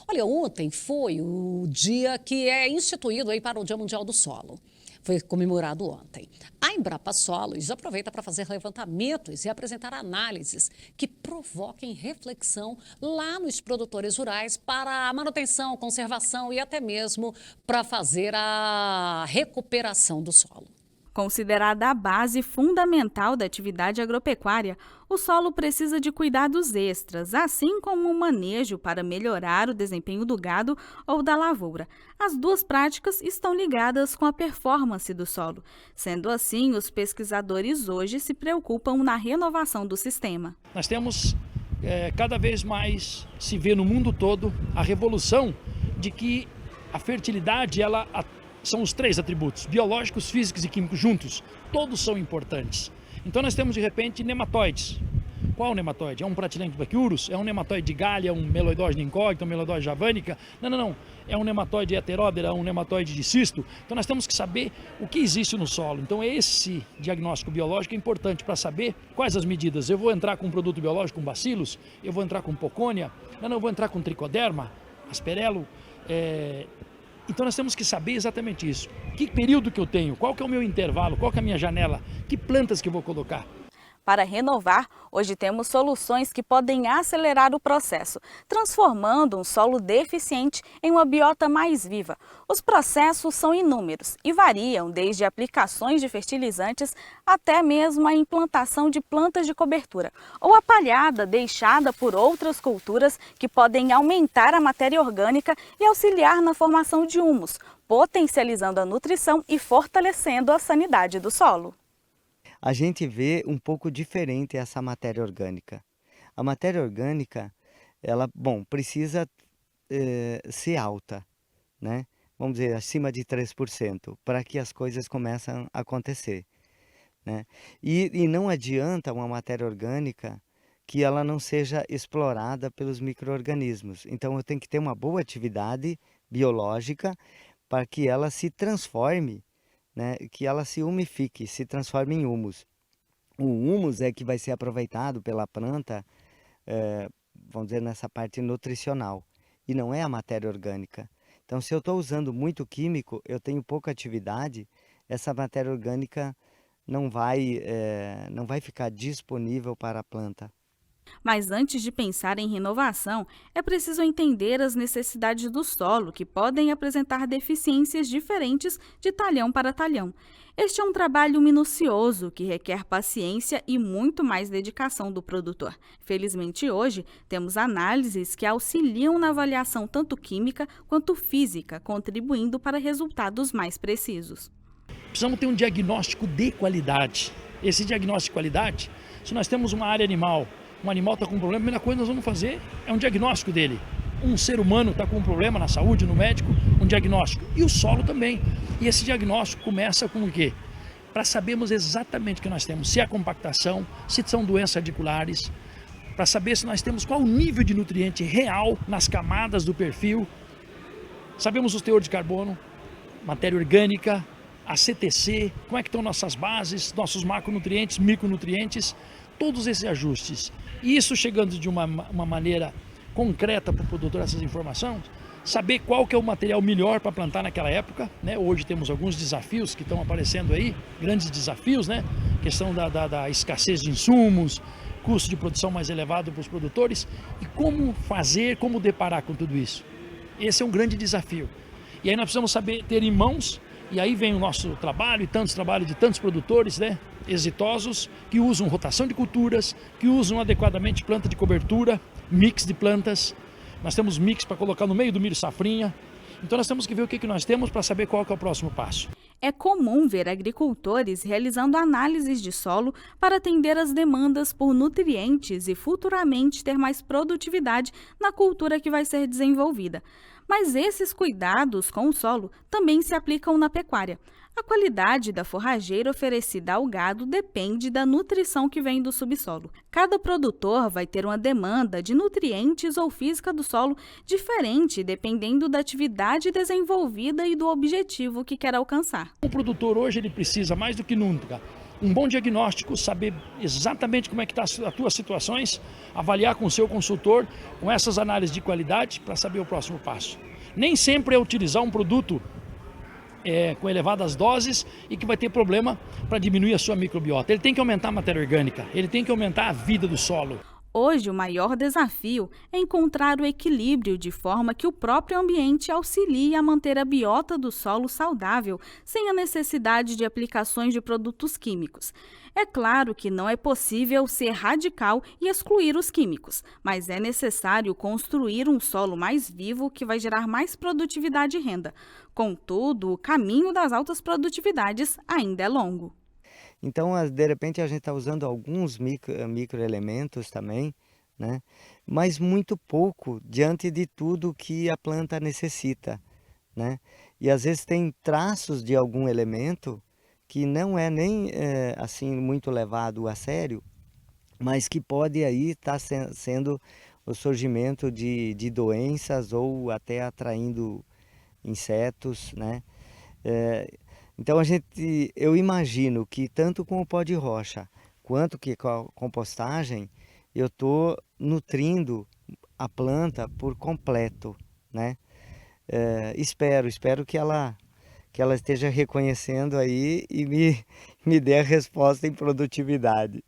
Olha, ontem foi o dia que é instituído aí para o Dia Mundial do Solo. Foi comemorado ontem. A Embrapa Solos aproveita para fazer levantamentos e apresentar análises que provoquem reflexão lá nos produtores rurais para a manutenção, conservação e até mesmo para fazer a recuperação do solo. Considerada a base fundamental da atividade agropecuária, o solo precisa de cuidados extras, assim como um manejo para melhorar o desempenho do gado ou da lavoura. As duas práticas estão ligadas com a performance do solo. Sendo assim, os pesquisadores hoje se preocupam na renovação do sistema. Nós temos cada vez mais, se vê no mundo todo, a revolução de que a fertilidade, são os três atributos, biológicos, físicos e químicos juntos, todos são importantes. Então nós temos de repente nematóides. Qual nematóide? É um Pratilanthes? É um nematóide de galha, é um meloidóide incógnito, um meloidóide javanica? Não. É um nematóide heteródera, é um nematóide de cisto. Então nós temos que saber o que existe no solo. Então esse diagnóstico biológico é importante para saber quais as medidas. Eu vou entrar com um produto biológico, com bacilos? Eu vou entrar com pocônia? Eu vou entrar com tricoderma, asperelo? Então nós temos que saber exatamente isso. Que período que eu tenho? Qual que é o meu intervalo? Qual que é a minha janela? Que plantas que eu vou colocar? Para renovar, hoje temos soluções que podem acelerar o processo, transformando um solo deficiente em uma biota mais viva. Os processos são inúmeros e variam desde aplicações de fertilizantes até mesmo a implantação de plantas de cobertura ou a palhada deixada por outras culturas que podem aumentar a matéria orgânica e auxiliar na formação de humus, potencializando a nutrição e fortalecendo a sanidade do solo. A gente vê um pouco diferente essa matéria orgânica. A matéria orgânica, ela, precisa ser alta, né? Vamos dizer, acima de 3%, para que as coisas comecem a acontecer, né? E não adianta uma matéria orgânica que ela não seja explorada pelos micro-organismos. Então, eu tenho que ter uma boa atividade biológica para que ela se transforme, né, que ela se umifique, se transforme em humus. O humus é que vai ser aproveitado pela planta, vamos dizer, nessa parte nutricional, e não é a matéria orgânica. Então, se eu estou usando muito químico, eu tenho pouca atividade, essa matéria orgânica não vai ficar disponível para a planta. Mas antes de pensar em renovação, é preciso entender as necessidades do solo, que podem apresentar deficiências diferentes de talhão para talhão. Este é um trabalho minucioso que requer paciência e muito mais dedicação do produtor. Felizmente, hoje, temos análises que auxiliam na avaliação tanto química quanto física, contribuindo para resultados mais precisos. Precisamos ter um diagnóstico de qualidade. Esse diagnóstico de qualidade, se nós temos uma área animal, um animal está com um problema, a primeira coisa que nós vamos fazer é um diagnóstico dele. Um ser humano está com um problema na saúde, no médico, um diagnóstico. E o solo também. E esse diagnóstico começa com o quê? Para sabermos exatamente o que nós temos. Se é compactação, se são doenças radiculares, para saber se nós temos qual o nível de nutriente real nas camadas do perfil. Sabemos os teores de carbono, matéria orgânica, a CTC, como é que estão nossas bases, nossos macronutrientes, micronutrientes, todos esses ajustes. E isso chegando de uma maneira concreta para o produtor, essas informações, saber qual que é o material melhor para plantar naquela época, né? Hoje temos alguns desafios que estão aparecendo aí, grandes desafios, né? Questão da escassez de insumos, custo de produção mais elevado para os produtores, e como fazer, como deparar com tudo isso. Esse é um grande desafio. E aí nós precisamos saber ter em mãos, e aí vem o nosso trabalho e tantos trabalhos de tantos produtores, né, exitosos, que usam rotação de culturas, que usam adequadamente planta de cobertura, mix de plantas. Nós temos mix para colocar no meio do milho safrinha. Então nós temos que ver o que nós temos para saber qual que é o próximo passo. É comum ver agricultores realizando análises de solo para atender às demandas por nutrientes e futuramente ter mais produtividade na cultura que vai ser desenvolvida. Mas esses cuidados com o solo também se aplicam na pecuária. A qualidade da forrageira oferecida ao gado depende da nutrição que vem do subsolo. Cada produtor vai ter uma demanda de nutrientes ou física do solo diferente, dependendo da atividade desenvolvida e do objetivo que quer alcançar. O produtor hoje ele precisa mais do que nunca Um bom diagnóstico, saber exatamente como é que está as tuas situações, avaliar com o seu consultor, com essas análises de qualidade, para saber o próximo passo. Nem sempre é utilizar um produto com elevadas doses e que vai ter problema para diminuir a sua microbiota. Ele tem que aumentar a matéria orgânica, ele tem que aumentar a vida do solo. Hoje, o maior desafio é encontrar o equilíbrio de forma que o próprio ambiente auxilie a manter a biota do solo saudável, sem a necessidade de aplicações de produtos químicos. É claro que não é possível ser radical e excluir os químicos, mas é necessário construir um solo mais vivo que vai gerar mais produtividade e renda. Contudo, o caminho das altas produtividades ainda é longo. Então, de repente, a gente está usando alguns microelementos também, né? Mas muito pouco diante de tudo que a planta necessita, né? E às vezes tem traços de algum elemento que não é nem assim muito levado a sério, mas que pode aí estar sendo o surgimento de doenças ou até atraindo insetos, né? Então eu imagino que tanto com o pó de rocha quanto que com a compostagem, eu estou nutrindo a planta por completo, né? Espero que ela esteja reconhecendo aí e me dê a resposta em produtividade.